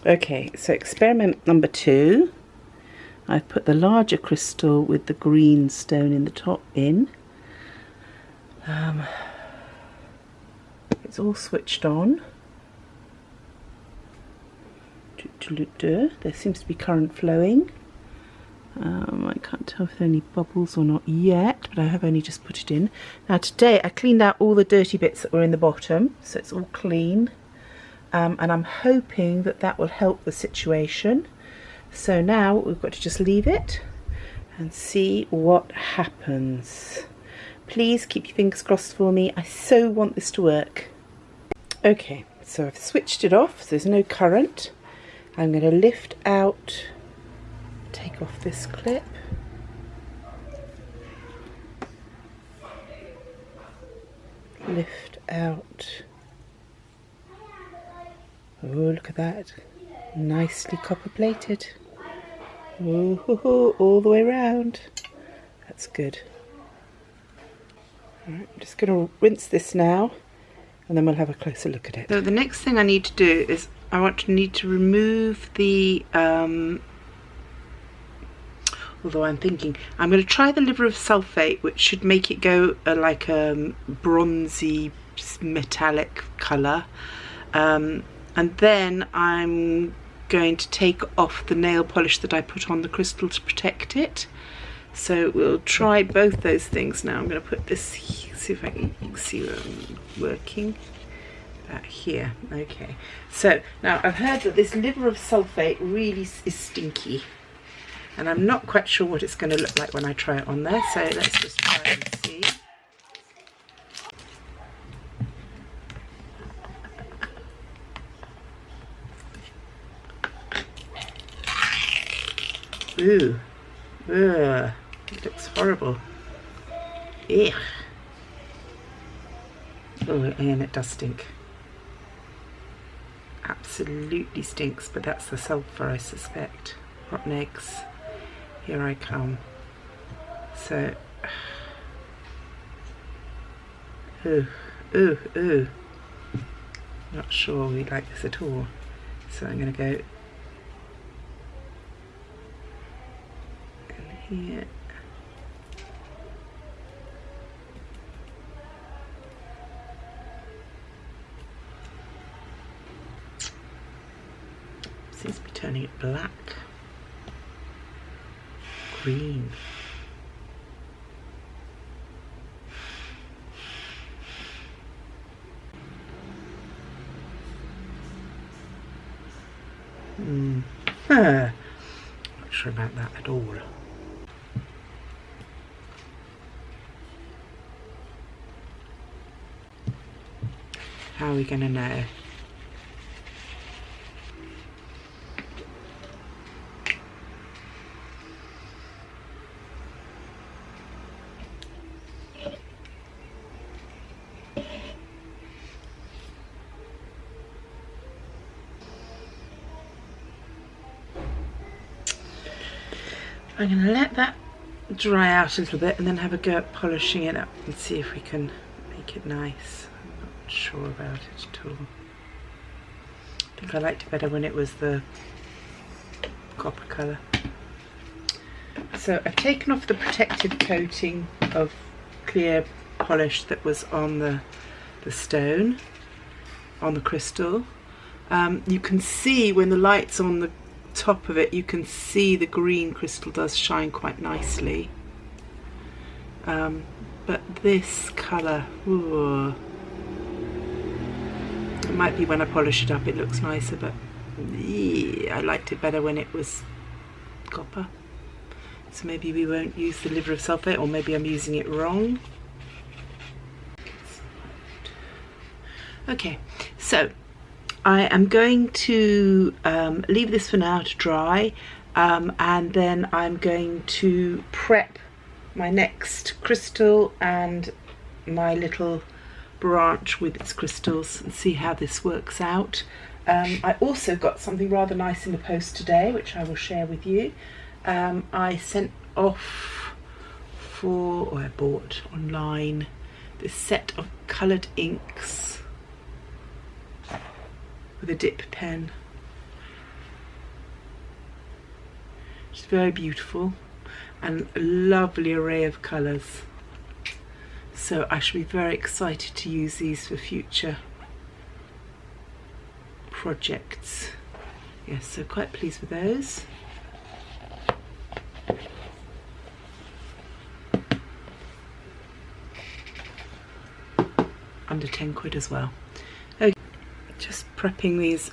Okay, so experiment number 2. I've put the larger crystal with the green stone in the top in. It's all switched on. There seems to be current flowing. I can't tell if there are any bubbles or not yet, but I have only just put it in. Now today I cleaned out all the dirty bits that were in the bottom, so it's all clean. And I'm hoping that that will help the situation. So now we've got to just leave it and see what happens. Please keep your fingers crossed for me. I so want this to work. Okay, so I've switched it off, so there's no current. I'm going to lift out, take off this clip. Lift out. Oh, look at that. Nicely copper plated. Oh, all the way around. That's good. Alright, I'm just going to rinse this now and then we'll have a closer look at it. So the next thing I need to do is I need to remove the although I'm thinking I'm going to try the liver of sulfate, which should make it go like a bronzy metallic colour. And then I'm going to take off the nail polish that I put on the crystal to protect it. So we'll try both those things now. I'm going to put this, see if I can see where I'm working. Here, okay. So now I've heard that this liver of sulfate really is stinky. And I'm not quite sure what it's going to look like when I try it on there. So let's just try and see. Ooh, ugh, it looks horrible. Ugh. Oh, and it does stink. Absolutely stinks, but that's the sulphur, I suspect. Rotten eggs. Here I come. So, ooh, ooh, ooh. Not sure we like this at all. So I'm going to go here. Seems to be turning it black. Green. Not sure about that at all. How are we going to know? I'm going to let that dry out a little bit and then have a go at polishing it up and see if we can make it nice. I'm not sure about it at all. I think I liked it better when it was the copper colour. So I've taken off the protective coating of clear polish that was on the stone, on the crystal. You can see when the light's on the top of it, you can see the green crystal does shine quite nicely. But this colour, ooh, it might be when I polish it up it looks nicer, but yeah, I liked it better when it was copper. So maybe we won't use the liver of sulfate, or maybe I'm using it wrong. Okay, so I am going to leave this for now to dry, and then I'm going to prep my next crystal and my little branch with its crystals and see how this works out. I also got something rather nice in the post today, which I will share with you. I sent off for, or I bought online, this set of coloured inks with a dip pen. It's very beautiful and a lovely array of colours. So I should be very excited to use these for future projects. Yes, so quite pleased with those. Under 10 quid as well. Okay, just prepping these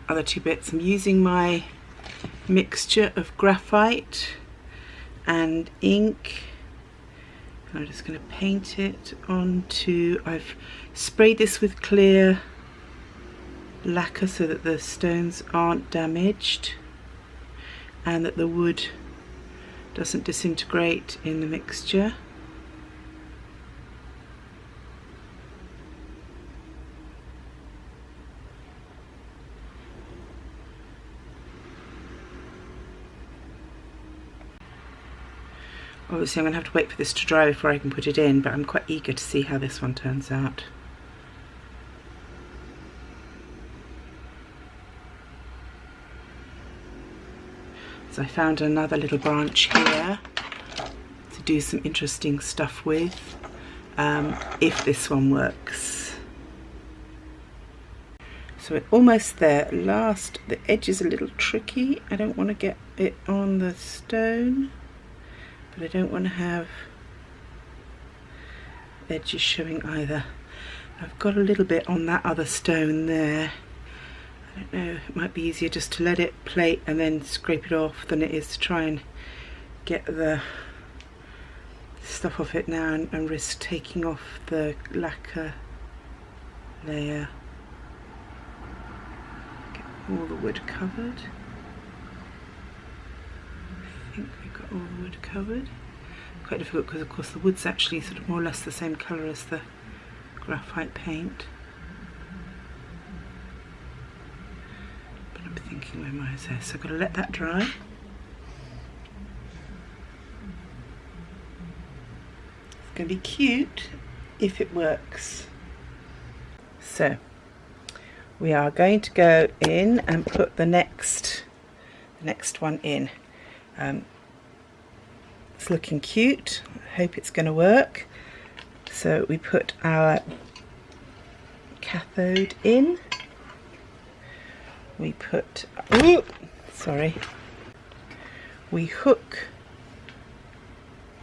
other two bits. I'm using my mixture of graphite and ink. I'm just going to paint it onto, I've sprayed this with clear lacquer so that the stones aren't damaged and that the wood doesn't disintegrate in the mixture. Obviously I'm going to have to wait for this to dry before I can put it in, but I'm quite eager to see how this one turns out. So I found another little branch here to do some interesting stuff with, if this one works. So we're almost there. The edge is a little tricky. I don't want to get it on the stone, but I don't want to have edges showing either. I've got a little bit on that other stone there. I don't know, it might be easier just to let it plate and then scrape it off than it is to try and get the stuff off it now and risk taking off the lacquer layer. Get all the wood covered. I think we've got all the wood covered. Quite difficult because of course the wood's actually sort of more or less the same colour as the graphite paint. But I'm thinking where mine is there, so I've got to let that dry. It's going to be cute if it works. So we are going to go in and put the next one in. It's looking cute. I hope it's going to work. So we put our cathode in. We put, we hook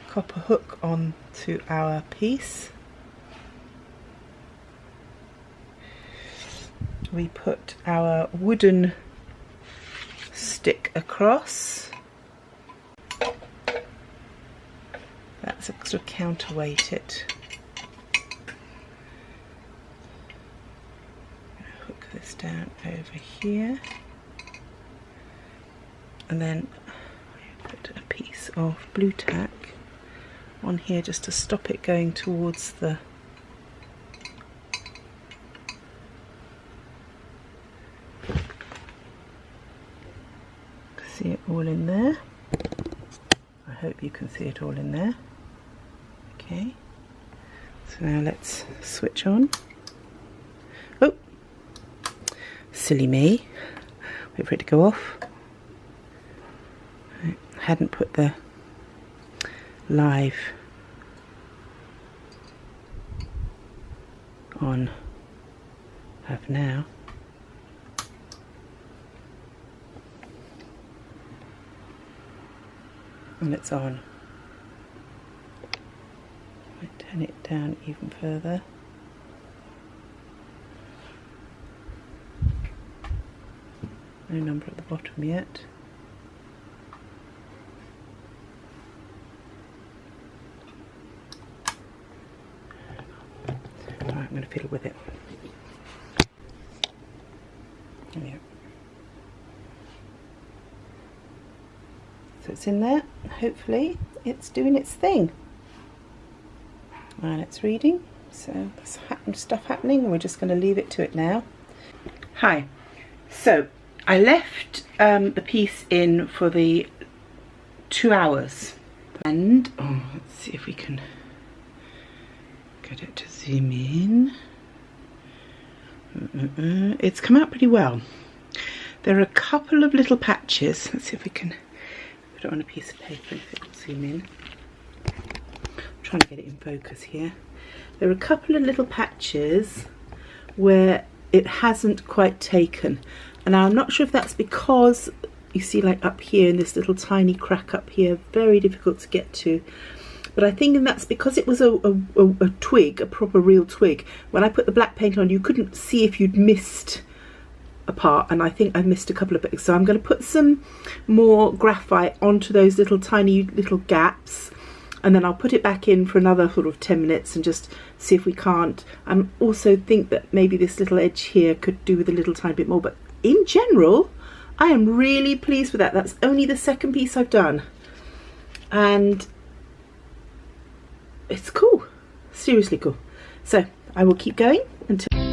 copper hook onto our piece. We put our wooden stick across. That's a sort of counterweight it. Hook this down over here, and then I put a piece of blue tack on here just to stop it going towards the see it all in there. I hope you can see it all in there. Okay, so now let's switch on. Oh, silly me, wait for it to go off. I hadn't put the live on. I have now. And it's on. I turn it down even further. No number at the bottom yet. Right, I'm going to fiddle with it. There we go. So it's in there. Hopefully it's doing its thing. And it's reading. So there's stuff happening. We're just going to leave it to it now. Hi. So I left the piece in for the 2 hours. And let's see if we can get it to zoom in. It's come out pretty well. There are a couple of little patches. Let's see if we can put it on a piece of paper and if it will zoom in. I'm trying to get it in focus here. There are a couple of little patches where it hasn't quite taken, and I'm not sure if that's because you see, like up here in this little tiny crack up here, very difficult to get to. But I think that's because it was a twig, a proper real twig. When I put the black paint on, you couldn't see if you'd missed a part, and I think I've missed a couple of bits. So I'm going to put some more graphite onto those little tiny little gaps, and then I'll put it back in for another sort of 10 minutes and just see if we can't. I also think that maybe this little edge here could do with a little tiny bit more, but in general, I am really pleased with that. That's only the second piece I've done, and it's cool, seriously cool. So I will keep going until